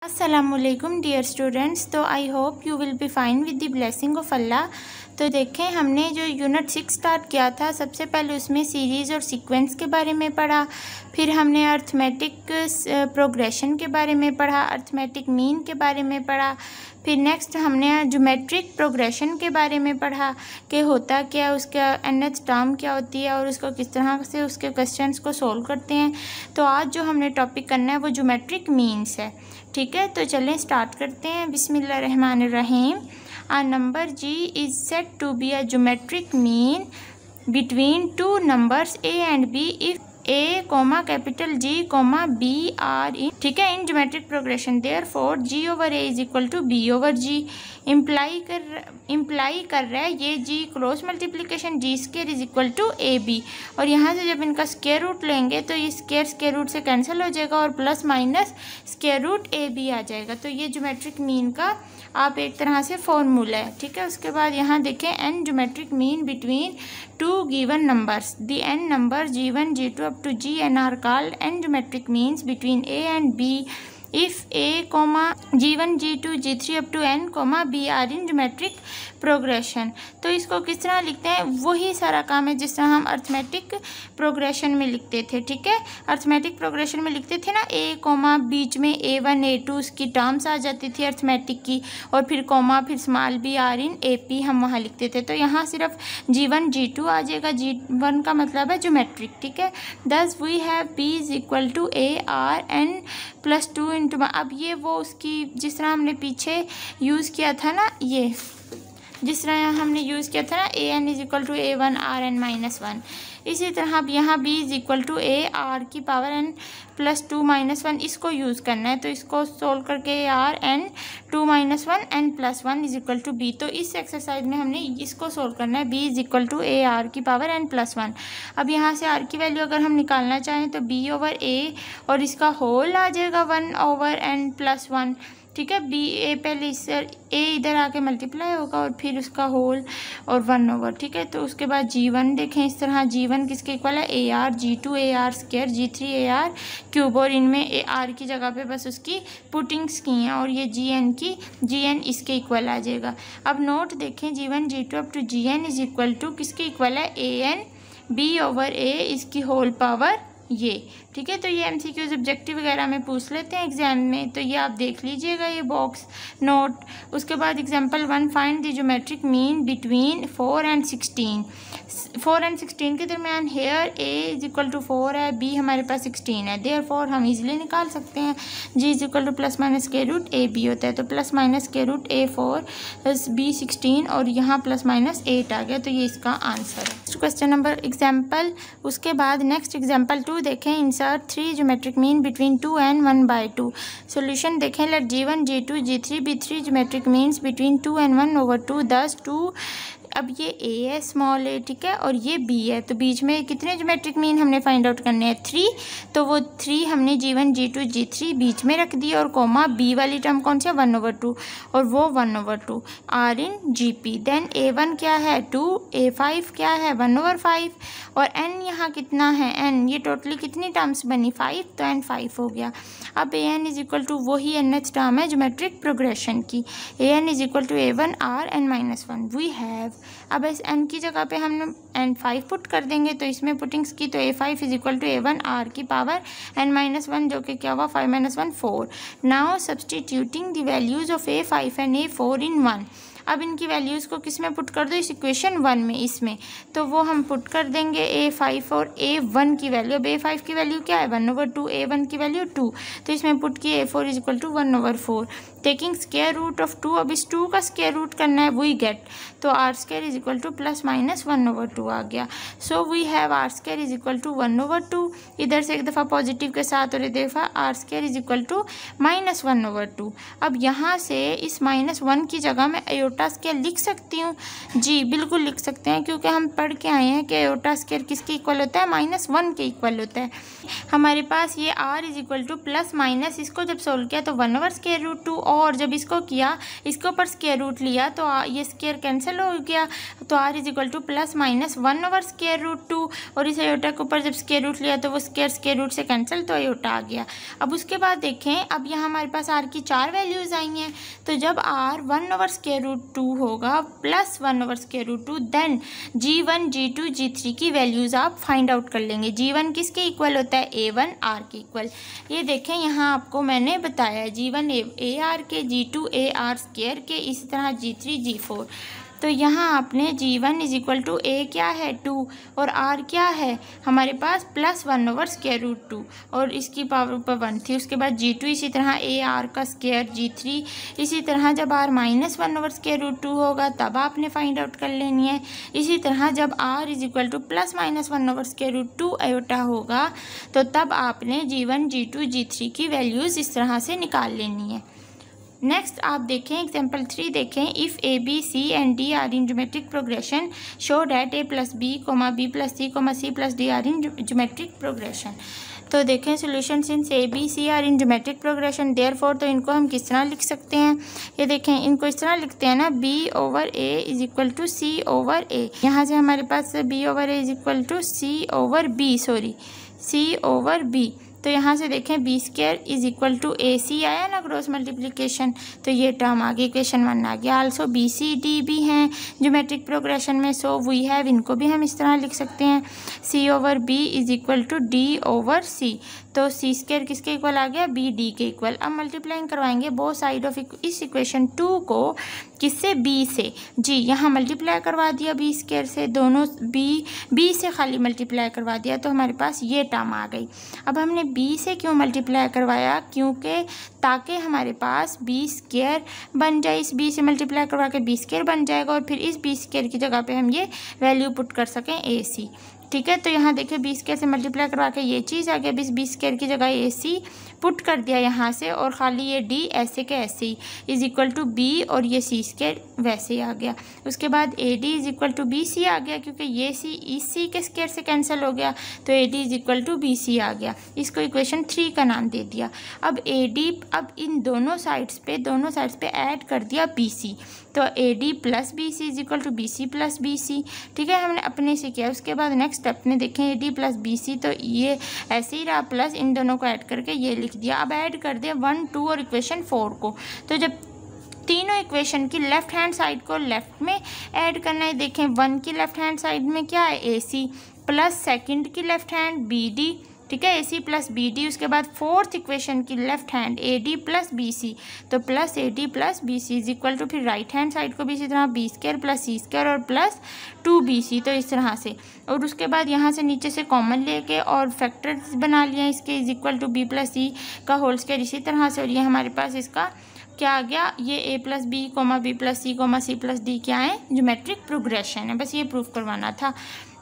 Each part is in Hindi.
अस्सलामुअलैकुम डियर स्टूडेंट्स। तो I hope you will be fine with the blessing of Allah. तो देखें, हमने जो यूनिट 6 स्टार्ट किया था, सबसे पहले उसमें सीरीज़ और सीक्वेंस के बारे में पढ़ा। फिर हमने अर्थमेटिक प्रोग्रेशन के बारे में पढ़ा, अर्थमेटिक मीन के बारे में पढ़ा। फिर नेक्स्ट हमने ज्योमेट्रिक प्रोग्रेशन के बारे में पढ़ा कि होता क्या, उसका nth टर्म क्या होती है और उसको किस तरह से उसके क्वेश्चंस को सोल्व करते हैं। तो आज जो हमने टॉपिक करना है वो ज्योमेट्रिक मीन्स है। ठीक है, तो चलें स्टार्ट करते हैं। बिस्मिल्लाहिर्रहमानिर्रहीम। A number g is said to be a geometric mean between two numbers a and b if a, capital G, b are in, ठीक है, in geometric progression. Therefore g over a is equal to b over g। Imply कर रहा है ये g cross multiplication g square is equal to A B. और यहाँ से जब इनका स्क्वायर रूट लेंगे तो ये स्क्वायर रूट से कैंसिल हो जाएगा और प्लस माइनस स्क्वायर रूट ए बी आ जाएगा। तो ये ज्योमेट्रिक मीन का आप एक तरह से फॉर्मूला है। ठीक है, उसके बाद यहाँ देखें, an geometric mean between two given numbers. The n number g1 g2 up to gn are called n geometric means between a and b if a, g1 g2 g3 up to n, b are in geometric progression. तो इसको किस तरह लिखते हैं, वही सारा काम है जिस तरह हम अर्थमेटिक प्रोग्रेशन में लिखते थे। ठीक है, अर्थमेटिक प्रोग्रेशन में लिखते थे ना, a, बीच में a1 a2 उसकी टर्म्स आ जाती थी अर्थमेटिक की, और फिर फिर small b are in AP हम वहाँ लिखते थे। तो यहाँ सिर्फ g1 g2 आ जाएगा। g1 का मतलब है ज्योमेट्रिक। ठीक है, thus we have b is equal to a r n plus 2 into. अब ये वो उसकी जिस तरह हमने पीछे यूज़ किया था ना, ये जिस तरह हमने यूज़ किया था ना, A N is equal to a1 r n minus 1, इसी तरह अब यहाँ b is equal to a r की पावर n प्लस 2 माइनस 1 इसको यूज़ करना है। तो इसको सोल्व करके r n 2 minus 1 n plus 1 is equal to b। तो इस एक्सरसाइज में हमने इसको सोल्व करना है, b is equal to a r की पावर n प्लस 1। अब यहाँ से r की वैल्यू अगर हम निकालना चाहें तो b ओवर a और इसका होल आ जाएगा 1 ओवर n प्लस 1। ठीक है, बी ए पहले इस ए इधर आके मल्टीप्लाई होगा और फिर उसका होल और 1 ओवर। ठीक है, तो उसके बाद g1 देखें, इस तरह g1 किसके इक्वल है, A R, g2 A R square, g3 A R cube, और इनमें ए आर की जगह पे बस उसकी पुटिंग्स की हैं, और ये gn इसके इक्वल आ जाएगा। अब नोट देखें, g1 g2 up to gn is equal to किसके इक्वल है, an b ओवर a इसकी होल पावर ये। ठीक है, तो ये MCQs ऑब्जेक्टिव वगैरह में पूछ लेते हैं एग्जाम में, तो ये आप देख लीजिएगा ये बॉक्स नोट। उसके बाद example 1, find the geometric mean between 4 and 16। 4 and 16 के दरमियान here a is equal to 4 है, b हमारे पास 16 है। देयरफॉर हम इजीली निकाल सकते हैं g is equal to plus minus square root A b होता है। तो plus minus square root a 4 plus b 16 और यहाँ प्लस माइनस 8 आ गया। तो ये इसका आंसर है। क्वेश्चन नंबर एग्जाम्पल, उसके बाद नेक्स्ट एग्जाम्पल 2 देखें, insert 3 geometric mean between 2 and 1/2। Solution देखें, let g1 g2 g3 be 3 geometric means between 2 and 1/2। दस 2, अब ये a है स्मॉल a, ठीक है, और ये b है, तो बीच में कितने ज्योमेट्रिक मीन हमने फाइंड आउट करने हैं, 3। तो वो 3 हमने g1 g2 g3 बीच में रख दिया, और b वाली टर्म कौन सी है, 1/2, और वो 1/2 r इन gp। देन a1 क्या है, 2, a5 क्या है, 1/5, और n यहाँ कितना है, n, ये टोटली कितनी टर्म्स बनी, 5, तो n 5 हो गया। अब an इज इक्वल टू वही nth टर्म है ज्योमेट्रिक प्रोग्रेशन की, an is equal to a1 r n minus 1 we have. अब इस n की जगह पे हम n 5 पुट कर देंगे, तो इसमें पुटिंग्स की, तो a5 is equal to a1 r की पावर n माइनस 1, जो कि क्या हुआ, 5 minus 1 4। Now substituting the values of a5 and a4 in 1। अब इनकी वैल्यूज़ को किस में पुट कर दो, इस इक्वेशन 1 में, इसमें, तो वो हम पुट कर देंगे a5 और a1 की वैल्यू। अब a5 की वैल्यू क्या है, 1/2, a1 की वैल्यू 2, तो इसमें पुट किए a4 is equal to 1/4, taking square root of 2। अब इस 2 का स्क्वायर रूट करना है, वी गेट, तो r square is equal to plus minus 1/2 आ गया। So we have r square is equal to 1/2, इधर से एक दफ़ा पॉजिटिव के साथ और एक दफ़ा r square is equal to minus 1/2। अब यहाँ से इस -1 की जगह मैं एयोटा स्क्वायर लिख सकती हूँ? जी बिल्कुल लिख सकते हैं, क्योंकि हम पढ़ के आए हैं कि एयोटा स्क्वायर किसके इक्वल होता है? -1 के इक्वल होता है। हमारे पास ये r is equal to plus minus, इसको जब सोल्व किया तो 1/√2, और जब इसको किया इसके ऊपर स्क्वायर रूट लिया तो ये स्क्वायर कैंसिल हो गया, तो r is equal to plus minus 1/√2, और इस एयोटा के ऊपर जब स्क्वायर रूट लिया तो वो स्क्वायर रूट से कैंसिल, तो एयोटा आ गया। अब उसके बाद देखें, अब यहाँ हमारे पास r की 4 वैल्यूज़ आई हैं, तो जब r 1/√2 होगा plus 1/√2, then g1 g2 g3 की वैल्यूज़ आप फाइंड आउट कर लेंगे। g1 किसके इक्वल होता है? a1 r के इक्वल। ये देखें यहाँ आपको मैंने बताया g1 a r के, g2 a r स्क्वायर के, इसी तरह g3 g4। तो यहाँ आपने g1 is equal to a क्या है? 2, और r क्या है हमारे पास? प्लस 1/√2, और इसकी पावर ऊपर 1 थी। उसके बाद g2 इसी तरह a r का स्क्वायर, g3 इसी तरह जब r -1/√2 होगा तब आपने फाइंड आउट कर लेनी है। इसी तरह जब r is equal to plus -1/√2 aorta होगा तो तब आपने g1 g2 g3 की वैल्यूज़ इस तरह से निकाल लेनी है। नेक्स्ट आप देखें एग्जाम्पल 3 देखें, if a b c and d are in geometric progression show that a plus b comma b plus c comma c plus d are in geometric progression. तो देखें solution since a b c are in geometric progression therefore, तो इनको हम किस तरह लिख सकते हैं? ये देखें, इनको इस तरह लिखते हैं ना, b/a is equal to c/a। यहाँ से हमारे पास b/a is equal to c/b। तो यहाँ से देखें b square is equal to ac आया ना क्रॉस मल्टीप्लिकेशन, तो ये टर्म आ गई, इक्वेशन 1 आ गया। आल्सो बी सी डी भी हैं ज्योमेट्रिक प्रोग्रेशन में, सो वी हैव, इनको भी हम इस तरह लिख सकते हैं c/b is equal to d/c। तो c स्क्वायर किसके इक्वल आ गया? b d के इक्वल। अब मल्टीप्लाइंग करवाएंगे बोथ साइड ऑफ इस इक्वेशन 2 को, किससे? b से। जी यहाँ मल्टीप्लाई करवा दिया b स्क्वायर से, दोनों b से खाली मल्टीप्लाई करवा दिया, तो हमारे पास ये टर्म आ गई। अब हमने b से क्यों मल्टीप्लाई करवाया? क्योंकि ताकि हमारे पास b स्क्वायर बन जाए, इस b से मल्टीप्लाई करवा के b स्क्वायर बन जाएगा, और फिर इस b स्क्वायर की जगह पे हम ये वैल्यू पुट कर सकें ac। ठीक है, तो यहाँ देखिए b स्क्वायर से मल्टीप्लाई करवा के ये चीज़ आ गया, b स्क्वायर की जगह ac पुट कर दिया यहाँ से, और ख़ाली ये d ऐसे के ऐसे ही इज़ इक्वल टू b, और ये c स्क्वायर वैसे ही आ गया। उसके बाद ad is equal to bc आ गया, क्योंकि ये c इस c के स्क्वायर से कैंसिल हो गया, तो ad is equal to bc आ गया। इसको इक्वेशन 3 का नाम दे दिया। अब ad, अब इन दोनों साइड्स पे ऐड कर दिया bc, तो ad plus bc is equal to bc plus bc। ठीक है, हमने अपने से किया। उसके बाद नेक्स्ट स्टेप में देखें ad प्लस bc, तो ये ऐसे ही रहा, प्लस इन दोनों को ऐड करके ये लिख दिया। अब ऐड कर दिया 1, 2 और इक्वेशन 4 को, तो जब तीनों इक्वेशन की लेफ्ट हैंड साइड को लेफ्ट में ऐड करना है, देखें 1 की लेफ्ट हैंड साइड में क्या है? ac प्लस सेकंड की लेफ्ट हैंड bd, ठीक है, ac प्लस bd। उसके बाद फोर्थ इक्वेशन की left hand ad plus bc, तो plus ad plus bc is equal to, फिर राइट हैंड साइड को भी इसी तरह b square plus c square और प्लस 2bc, तो इस तरह से। और उसके बाद यहाँ से नीचे से कॉमन लेके और फैक्टर्स बना लिया इसके, is equal to b plus c का होल स्क्वायर इसी तरह से, और ये हमारे पास इसका क्या आ गया? ये a plus b comma b plus c comma c plus d क्या है? ज्योमेट्रिक प्रोग्रेशन है। बस ये प्रूफ करवाना था।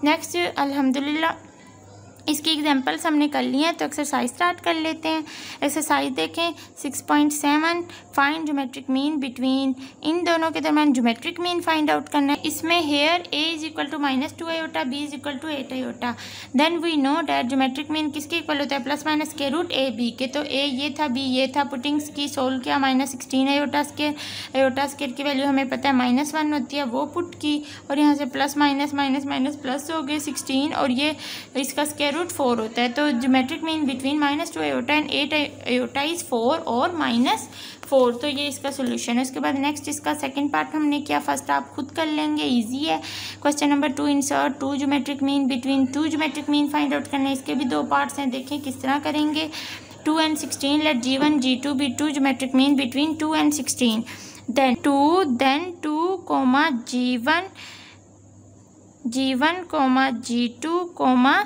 नेक्स्ट अल्हम्दुलिल्लाह इसकी एग्जांपल्स हमने कर लिए हैं, तो एक्सरसाइज स्टार्ट कर लेते हैं। एक्सरसाइज देखें 6.7, फाइंड ज्योमेट्रिक मीन बिटवीन, इन दोनों के दरमियान ज्योमेट्रिक मीन फाइंड आउट करना है। इसमें here a is equal to -2 iota, b is equal to 8 iota. Then we know that geometric mean किसके इक्वल होता है? प्लस माइनस के रूट a b के, तो a ये था, b ये था, पुटिंग्स की सोल्व किया, -16 आयोटा स्क्वायर, आयोटा स्क्वायर की वैल्यू हमें पता है -1 होती है, वो पुट की, और यहाँ से plus minus minus minus plus हो गए 16, और ये इसका स्क्वायर रूट 4 होता है। तो geometric mean between -2 iota and 8 iota is 4 और -4, तो ये इसका सोल्यूशन है। उसके बाद नेक्स्ट इसका सेकंड पार्ट हमने किया, फर्स्ट आप खुद कर लेंगे, इजी है। Question number 2, insert 2 geometric mean between 2 geometric mean find out करना है। इसके भी 2 पार्ट्स हैं, देखें किस तरह करेंगे। 2 and 16, let g1 g2 be 2 geometric mean between 2 and 16, then 2 comma g1 comma g2 comma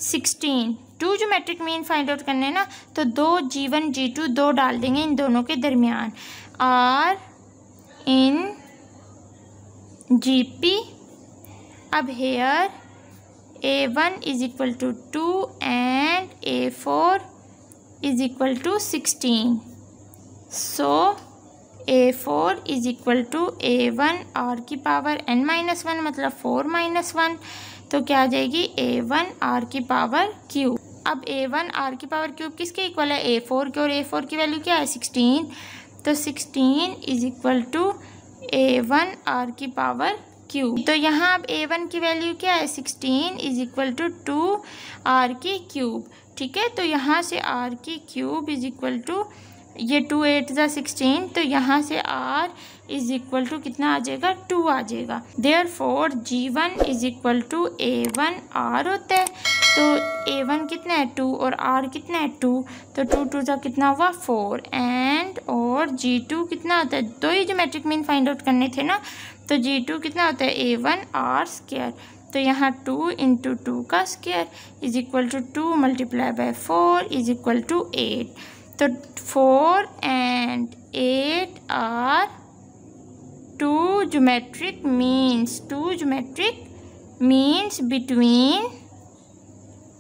16, 2 geometric mean find out करने ना, तो 2 g1 g2 2 डाल देंगे इन दोनों के दरमियान, आर इन gp। अब here a1 is equal to 2 and a4 is equal to 16, so A4 is equal to A1 R की पावर n-1 मतलब 4-1, तो क्या आ जाएगी A1 R की पावर क्यूब। अब A1 R की पावर क्यूब किसके इक्वल है? A4 के, और A4 की वैल्यू क्या है? 16, तो 16 is equal to A1 R की पावर क्यूब। तो यहाँ अब A1 की वैल्यू क्या है? 16 इज इक्वल टू 2 R की क्यूब। ठीक है, तो यहाँ से R की क्यूब इज इक्वल टू, ये 2 8 ज़ा 16, तो यहाँ से R इज इक्वल टू कितना आ जाएगा? 2 आ जाएगा। Therefore G1 is equal to A1 R होता है। तो A1 कितना है? 2, और R कितना है? 2, तो 2 2 ज़ा कितना हुआ? 4, एंड और G2 कितना होता है? दो ही ज्योमेट्रिक मीन फाइंड आउट करने थे ना, तो G2 कितना होता है? A1 R square. तो यहाँ 2 इंटू 2 का square is equal to 2 multiply by 4 is equal to 8। तो 4 and 8 are two geometric means between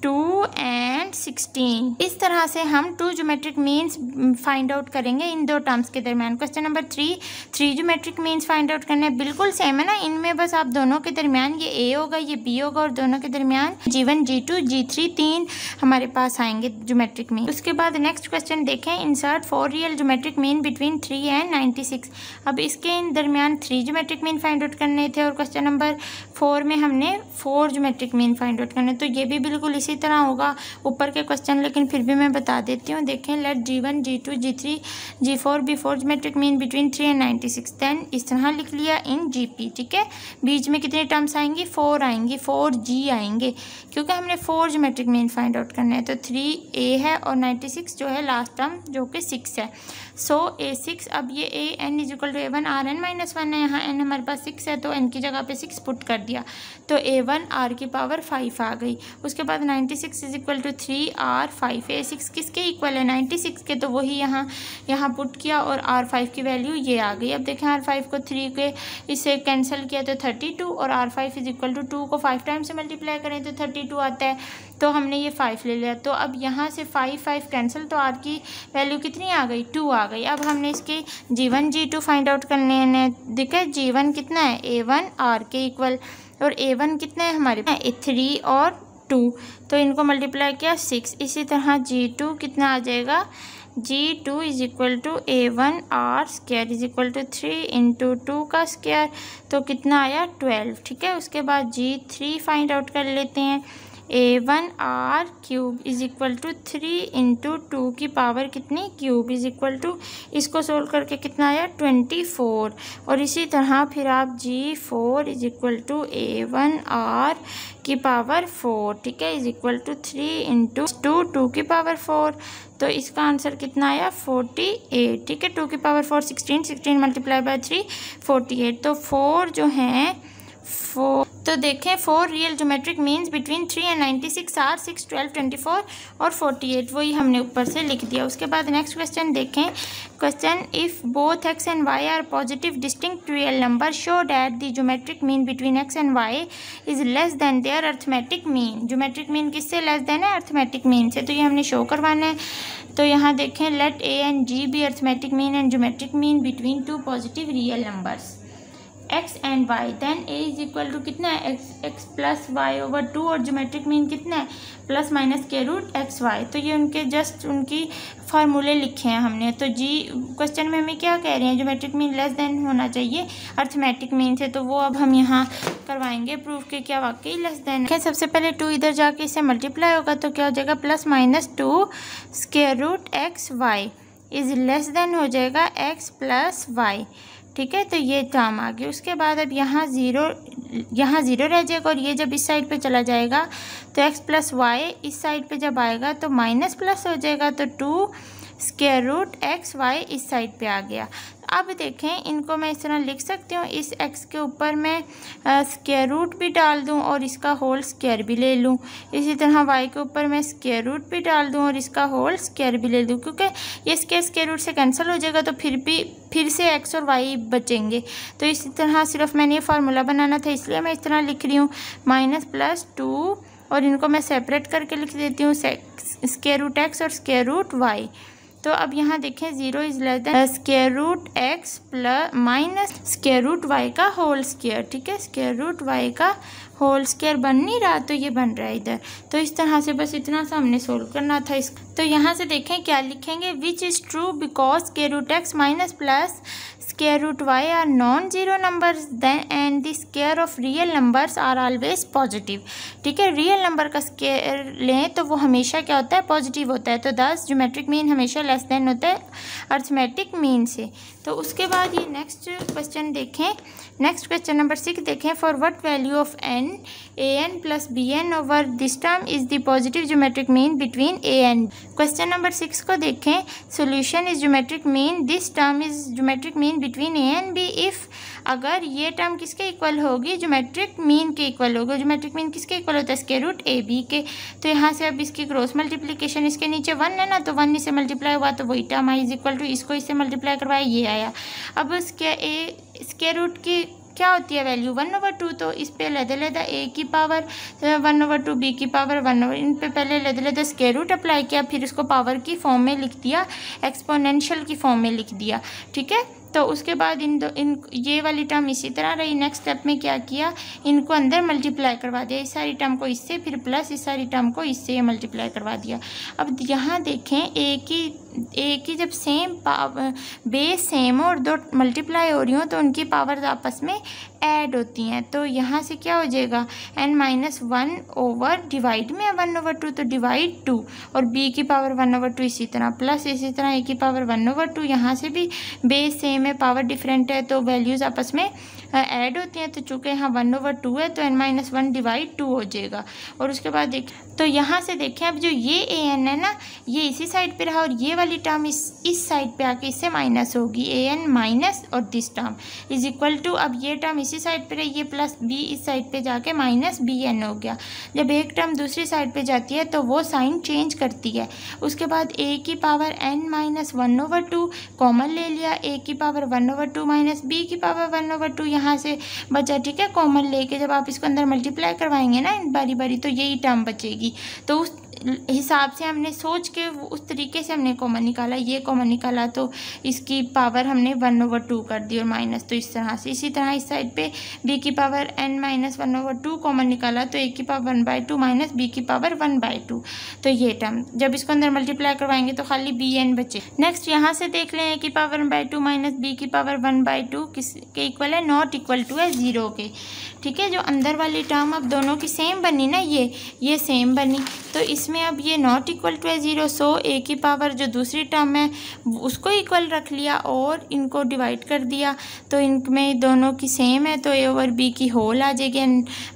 2 and 16। इस तरह से हम 2 ज्योमेट्रिक मीन्स फाइंड आउट करेंगे इन दो टर्म्स के दरमियान। Question number 3 geometric means find out करने बिल्कुल सेम है ना, इनमें बस आप दोनों के दरमियान ये A होगा, ये B होगा, और दोनों के दरमियान G1 G2 G3 3 हमारे पास आएंगे ज्योमेट्रिक मीन। उसके बाद नेक्स्ट क्वेश्चन देखें, insert 4 real geometric mean between 3 and 96। अब इसके दरमियान 3 ज्योमेट्रिक मीन फाइंड आउट करने थे, और क्वेश्चन नंबर 4 में हमने 4 ज्योमेट्रिक मीन फाइंड आउट करने। तो ये भी बिल्कुल इसी तरह होगा ऊपर के क्वेश्चन, लेकिन फिर भी मैं बता देती हूँ। देखें, let G1 G2 G3 G4 be 4 geometric mean between 3 and 96। देन इस तरह लिख लिया इन GP। ठीक है, बीच में कितनी टर्म्स आएंगी? 4 आएंगी, 4G आएंगे, क्योंकि हमने 4 ज्योमेट्रिक मीन फाइंड आउट करना है। तो 3A है और 96 जो है लास्ट टर्म जो कि 6 है। सो A6, अब ये A n is equal to A1 Rn-1 है, यहाँ n हमारे पास 6 है, तो n की जगह पे 6 पुट कर दिया, तो A1 R की पावर 5 आ गई। उसके बाद 96 is equal to 3R5। A6 किसके इक्वल है? 96 के, तो वही यहाँ पुट किया, और R5 की वैल्यू ये आ गई। अब देखें, R5 को 3 के इससे कैंसिल किया तो 32, और R5 इज इक्वल टू 2 को 5 टाइम से मल्टीप्लाई करें तो 32 आता है, तो हमने ये 5 ले लिया। तो अब यहाँ से 5 कैंसिल, तो R की वैल्यू कितनी आ गई? 2 आ गई। अब हमने इसके G1 G2 फाइंड आउट करने हैं। देखा, G1 कितना है? A1 R के इक्वल, और A1 कितना है हमारे पास? 3 और 2, तो इनको मल्टीप्लाई किया 6। इसी तरह G2 कितना आ जाएगा? G2 is equal to A1 R square is equal to 3 into 2 का स्क्वायर, तो कितना आया? 12। ठीक है, उसके बाद G3 फाइंड आउट कर लेते हैं। A1 R cube is equal to 3 into 2 की पावर कितनी? क्यूब इज इक्वल टू, इसको सोल्व करके कितना आया? 24। और इसी तरह फिर आप G4 is equal to A1 R की पावर 4, ठीक है, इज इक्वल टू 3 इंटू 2 की पावर 4, तो इसका आंसर कितना आया? 48। ठीक है, 2 की पावर 4 16 मल्टीप्लाई बाय 3 48, तो 4 जो हैं 4, तो देखें 4 real geometric means between 3 and 96 are 6 12 24 और 48, वही हमने ऊपर से लिख दिया। उसके बाद नेक्स्ट क्वेश्चन देखें। Question, if both x and y are positive distinct real number show that the geometric mean between x and y is less than their arithmetic mean. Geometric mean किससे लेस देन है? अर्थमेटिक मीन से, तो ये हमने शो करवाना है। तो यहाँ देखें, let a and g be arithmetic mean and geometric mean between 2 positive real numbers x and y, then a is equal to कितना है? x प्लस वाई ओवर 2, और ज्योमेट्रिक मीन कितना है? प्लस माइनस के रूट एक्स वाई। तो ये उनके जस्ट उनकी फार्मूले लिखे हैं हमने। तो जी क्वेश्चन में हमें क्या कह रहे हैं? ज्योमेट्रिक मीन लेस देन होना चाहिए अर्थमेटिक मीन से, तो वो अब हम यहाँ करवाएंगे प्रूफ के क्या वाकई लेस देन है। सबसे पहले 2 इधर जाके इससे मल्टीप्लाई होगा, तो क्या हो जाएगा? Plus minus 2 square root x y is less than हो जाएगा x प्लस वाई। ठीक है, तो ये टर्म आ गया। उसके बाद अब यहाँ ज़ीरो रह जाएगा, और ये जब इस साइड पे चला जाएगा तो x प्लस वाई इस साइड पे जब आएगा तो माइनस प्लस हो जाएगा, तो 2 स्क्वायर रूट एक्स वाई इस साइड पे आ गया। अब देखें, इनको मैं इस तरह लिख सकती हूँ, इस x के ऊपर मैं स्क्वायर रूट भी डाल दूँ और इसका होल स्क्वायर भी ले लूँ। इसी तरह y के ऊपर मैं स्क्वायर रूट भी डाल दूँ और इसका होल स्क्वायर भी ले लूँ, क्योंकि ये स्क्वायर रूट से कैंसिल हो जाएगा, तो फिर से x और y बचेंगे। तो इसी तरह सिर्फ मैंने ये फार्मूला बनाना था, इसलिए मैं इस तरह लिख रही हूँ माइनस प्लस 2, और इनको मैं सेपरेट करके लिख देती हूँ स्क्वायर रूट एक्स और स्क्वायर रूट वाई। तो अब यहाँ देखें 0 is less than square root x plus minus square root y का होल स्क्वायर। ठीक है, स्क्वायर रूट y का होल स्क्वायर बन नहीं रहा तो ये बन रहा है इधर। तो इस तरह से बस इतना सा हमने सोल्व करना था इसको। तो यहाँ से देखें क्या लिखेंगे, which is true because square root x minus plus square root y are non zero numbers then and the square of real numbers are always positive. ठीक है, रियल नंबर का स्क्वायर लें तो वो हमेशा क्या होता है, पॉजिटिव होता है। तो 10 ज्योमेट्रिक मीन हमेशा लेस देन होता है अर्थमेटिक मीन से। तो उसके बाद ये नेक्स्ट क्वेश्चन देखें, नेक्स्ट क्वेश्चन नंबर 6 देखें, for what value of n an plus bn over this term is the positive geometric mean between a and. Question number 6 को देखें, solution is geometric mean this term is geometric mean between a and b if, अगर ये टर्म किसके इक्वल होगी, ज्योमेट्रिक मीन के इक्वल होगा। ज्योमेट्रिक मीन किसके इक्वल होता है, स्क्वायर रूट ए बी के। तो यहाँ से अब इसकी क्रॉस मल्टीप्लिकेशन, इसके नीचे 1 है ना, तो 1 इससे मल्टीप्लाई हुआ तो वही टर्म आई इज इक्वल टू, इसको इससे मल्टीप्लाई करवाया ये आया। अब स्क्वायर रूट की क्या होती है वैल्यू 1/2, तो इस पे लहदा ए की पावर 1/2 बी की पावर 1/, इन पे पहले लहदा स्क्वायर रूट अप्लाई किया, फिर इसको पावर की फॉर्म में लिख दिया, एक्सपोनेंशियल की फॉर्म में लिख दिया। ठीक है, तो उसके बाद इन ये वाली टर्म इसी तरह रही। नेक्स्ट स्टेप में क्या किया, इनको अंदर मल्टीप्लाई करवा दिया, इस सारी टर्म को इससे, फिर प्लस इस सारी टर्म को इससे मल्टीप्लाई करवा दिया। अब यहाँ देखें ए की जब सेम पावर बेस सेम हो और दो मल्टीप्लाई हो रही हो तो उनकी पावर्स आपस में ऐड होती हैं। तो यहाँ से क्या हो जाएगा, n-1 ओवर डिवाइड में 1/2, तो डिवाइड 2 और b की पावर 1/2 इसी तरह, प्लस इसी तरह a की पावर 1/2। यहाँ से भी बेस सेम है, पावर डिफरेंट है तो वैल्यूज़ आपस में ऐड होती हैं। तो चूँकि यहाँ 1/2 है तो n-1 डिवाइड 2 हो जाएगा। और उसके बाद देख, तो यहाँ से देखें अब जो ये an है ना, ये इसी साइड पे रहा और ये वाली टर्म इस साइड पे आके इससे माइनस होगी, an माइनस और this term is equal to, अब ये टर्म इसी साइड पे रही, ये प्लस b इस साइड पे जाके माइनस bn हो गया। जब एक टर्म दूसरी साइड पे जाती है तो वो साइन चेंज करती है। उसके बाद a की पावर n-1/2 कॉमन ले लिया, a की पावर 1/2 माइनस b की पावर 1/2 यहाँ से बचा। ठीक है, कॉमन लेके जब आप इसको अंदर मल्टीप्लाई करवाएंगे ना बारी बारी तो यही टर्म बचेगी। तो उस हिसाब से हमने सोच के उस तरीके से हमने कॉमन निकाला, ये कॉमन निकाला तो इसकी पावर हमने 1/2 कर दी और माइनस, तो इस तरह से। इसी तरह इस साइड पे b की पावर n-1/2 कॉमन निकाला तो a की पावर 1/2 माइनस b की पावर 1/2। तो ये टर्म जब इसको अंदर मल्टीप्लाई करवाएंगे तो खाली bn बचे। नेक्स्ट यहाँ से देख लें, a की पावर 1/2 माइनस b की पावर 1/2 किसके इक्वल है, नॉट इक्वल टू है 0 के। ठीक है, जो अंदर वाली टर्म अब दोनों की सेम बनी ना, ये सेम बनी, तो इसमें अब ये नॉट इक्वल टू है 0। सो a की पावर जो दूसरी टर्म है उसको इक्वल रख लिया और इनको डिवाइड कर दिया, तो इनमें दोनों की सेम है तो a ओवर b की होल आ जाएगी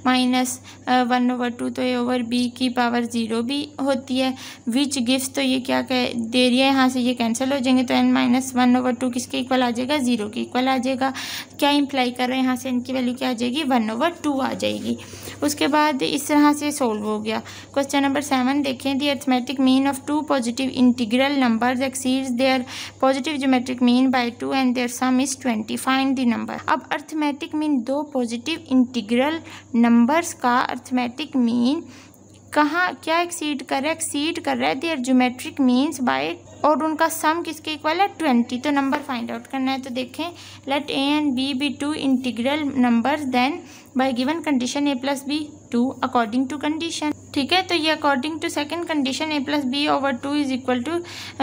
माइनस 1/2, तो a ओवर b की पावर 0 भी होती है। विच गिव्स, तो ये क्या कह दे रही है, यहाँ से ये कैंसिल हो जाएंगे तो n-1/2 किसके इक्वल आ जाएगा, 0 के इक्वल आ जाएगा। क्या इम्प्लाई कर रहे हैं, यहाँ से इनकी वैल्यू क्या आ जाएगी, 1/2 आ जाएगी। उसके बाद इस तरह से सोल्व हो गया। क्वेश्चन नंबर 7 देखें, the arithmetic mean of 2 positive integral numbers exceeds their positive geometric mean by 2 and their sum is 20, find the number. अब arithmetic mean 2 positive integral numbers का अर्थमेटिक मीन क्या एक्सीड कर रहा है देयर ज्योमेट्रिक मीन्स बाय, और उनका सम किसके इक्वल है, 20। तो नंबर फाइंड आउट करना है। तो देखें, let a and b B 2 integral numbers then by given condition a plus b 2 according to condition. ठीक है, तो ये according to second condition a plus b over 2 is equal to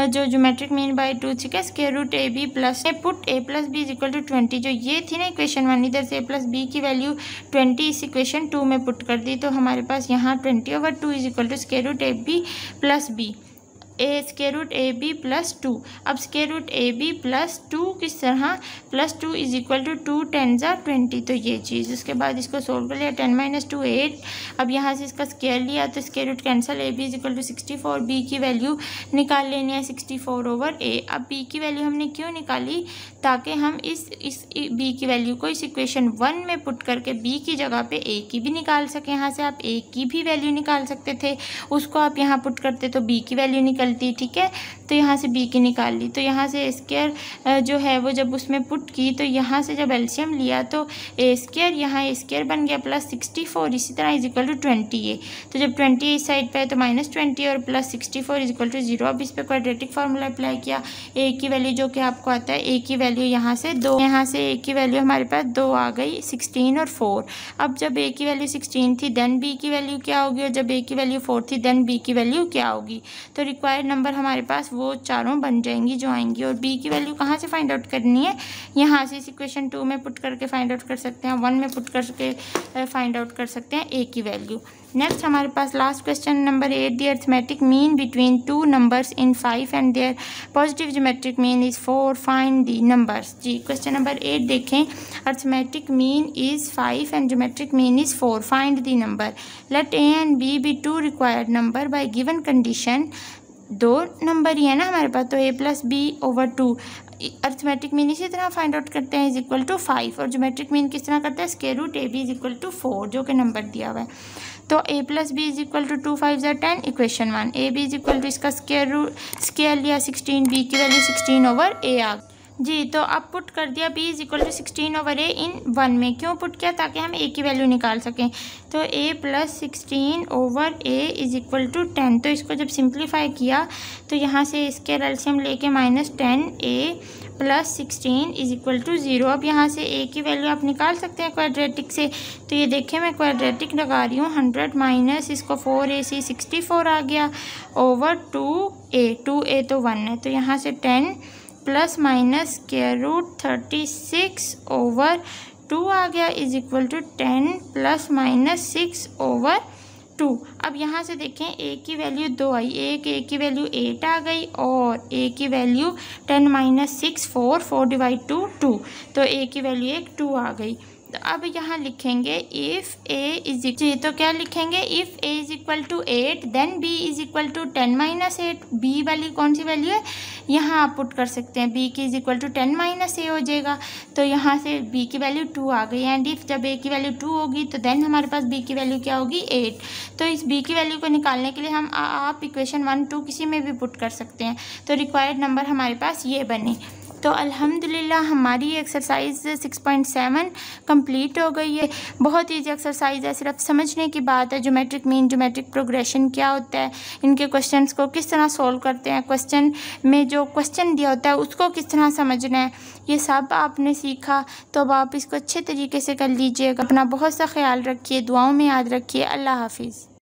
जो ज्योमेट्रिक मीन बाय 2, ठीक है, square root a b plus put a plus b is equal to 20। जो ये थी ना इक्वेशन 1, इधर से a प्लस b की वैल्यू 20 इस इक्वेशन 2 में पुट कर दी, तो हमारे पास यहाँ 20 over 2 is equal to square root a b plus b, square root A B plus 2। अब स्क्वायर रूट ए बी प्लस 2 किस तरह, प्लस 2 इज इक्वल टू 2 10 20, तो ये चीज़। उसके बाद इसको सोल्व कर लिया, 10 - 2 8। अब यहाँ से इसका स्क्वायर लिया तो square root cancel, A B is equal to 64, B की वैल्यू निकाल लेनी है 64 ओवर ए। अब बी की वैल्यू हमने क्यों निकाली, ताकि हम इस बी की वैल्यू को इस इक्वेशन 1 में पुट करके बी की जगह पे ए की भी निकाल सकें। यहाँ से आप ए की भी वैल्यू निकाल सकते थे, उसको आप यहाँ पुट करते तो बी की वैल्यू निकल निकलती, ठीक है। तो यहाँ से बी की निकाल ली, तो यहाँ से ए स्क्वायर जो है वो जब उसमें पुट की तो यहाँ से जब एलसीएम लिया तो ए स्क्वायर यहाँ ए स्क्वायर बन गया प्लस 64, इसी तरह इज इक्वल टू 20 ए। तो जब 20 इस साइड पे है तो -20 और प्लस 64 इज इक्वल टू 0। अब इस पर क्वाड्रेटिक फार्मूला अप्लाई किया, ए की वैल्यू जो कि आपको आता है, ए की वैल्यू यहाँ से 2, यहाँ से ए की वैल्यू हमारे पास 2 आ गई, 16 और 4। अब जब ए की वैल्यू 16 थी देन बी की वैल्यू क्या होगी, और जब ए की वैल्यू 4 थी देन बी की वैल्यू क्या होगी। तो रिक्वायर्ड नंबर हमारे पास वो चारों बन जाएंगी जो आएंगी। और बी की वैल्यू कहाँ से फाइंड आउट करनी है, यहाँ से इस इक्वेशन 2 में पुट करके फाइंड आउट कर सकते हैं, 1 में पुट करके फाइंड आउट कर सकते हैं ए की वैल्यू। नेक्स्ट हमारे पास last question number 8, the arithmetic mean between two numbers in 5 and their positive geometric mean is 4, find the numbers. जी क्वेश्चन नंबर 8 देखें, arithmetic mean is 5 and geometric mean is 4, find the number. Let a and b be two required number by given condition. 2 number ही है ना हमारे पास, तो a plus b over 2। Arithmetic mean इसी तरह फाइंड आउट करते हैं, इज इक्वल टू 5, और ज्योमेट्रिक मीन किस तरह करते हैं, square root A B is equal to 4 जो कि नंबर दिया हुआ है। तो a plus B is equal to 2 5 10, equation 1। A B is equal to इसका स्क्वायर लिया 16, बी की वैल्यू 16 ओवर ए आ जी। तो अब पुट कर दिया b is equal to 16 over a in 1 में, क्यों पुट किया, ताकि हम a की वैल्यू निकाल सकें। तो a plus 16 over a is equal to 10। तो इसको जब सिंप्लीफाई किया तो यहाँ से इसके एलसीएम लेके -10 a plus 16 is equal to 0। अब यहाँ से a की वैल्यू आप निकाल सकते हैं क्वाड्रेटिक से। तो ये देखें मैं क्वाड्रेटिक लगा रही हूँ, 100 माइनस इसको 4ac 64 आ गया ओवर 2a तो 1 है, तो यहाँ से 10 plus minus square root 36 over 2 आ गया is equal to 10 plus minus 6 over 2। अब यहाँ से देखें a की वैल्यू 2 आई, a की वैल्यू 8 आ गई, और a की वैल्यू 10 माइनस 6 4 डिवाइड 2 2, तो a की वैल्यू 2 आ गई। तो अब यहाँ लिखेंगे इफ़ a इज इक्वल, तो क्या लिखेंगे, if a is equal to 8 then b is equal to 10 minus 8। b वाली कौन सी वैल्यू है, यहाँ आप पुट कर सकते हैं, b की is equal to 10 minus a हो जाएगा। तो यहाँ से b की वैल्यू 2 आ गई, एंड इफ जब a की वैल्यू 2 होगी तो देन हमारे पास b की वैल्यू क्या होगी, 8। तो इस b की वैल्यू को निकालने के लिए हम आप इक्वेशन 1 2 किसी में भी पुट कर सकते हैं। तो रिक्वायर्ड नंबर हमारे पास ये बने। तो अल्हम्दुलिल्लाह हमारी एक्सरसाइज 6.7 कंप्लीट हो गई है। बहुत ईजी एक्सरसाइज है, सिर्फ समझने की बात है ज्योमेट्रिक मीन, ज्योमेट्रिक प्रोग्रेशन क्या होता है, इनके क्वेश्चंस को किस तरह सॉल्व करते हैं, क्वेश्चन में जो क्वेश्चन दिया होता है उसको किस तरह समझना है, ये सब आपने सीखा। तो अब आप इसको अच्छे तरीके से कर लीजिएगा। अपना बहुत सा ख्याल रखिए, दुआओं में याद रखिए। अल्लाह हाफिज़।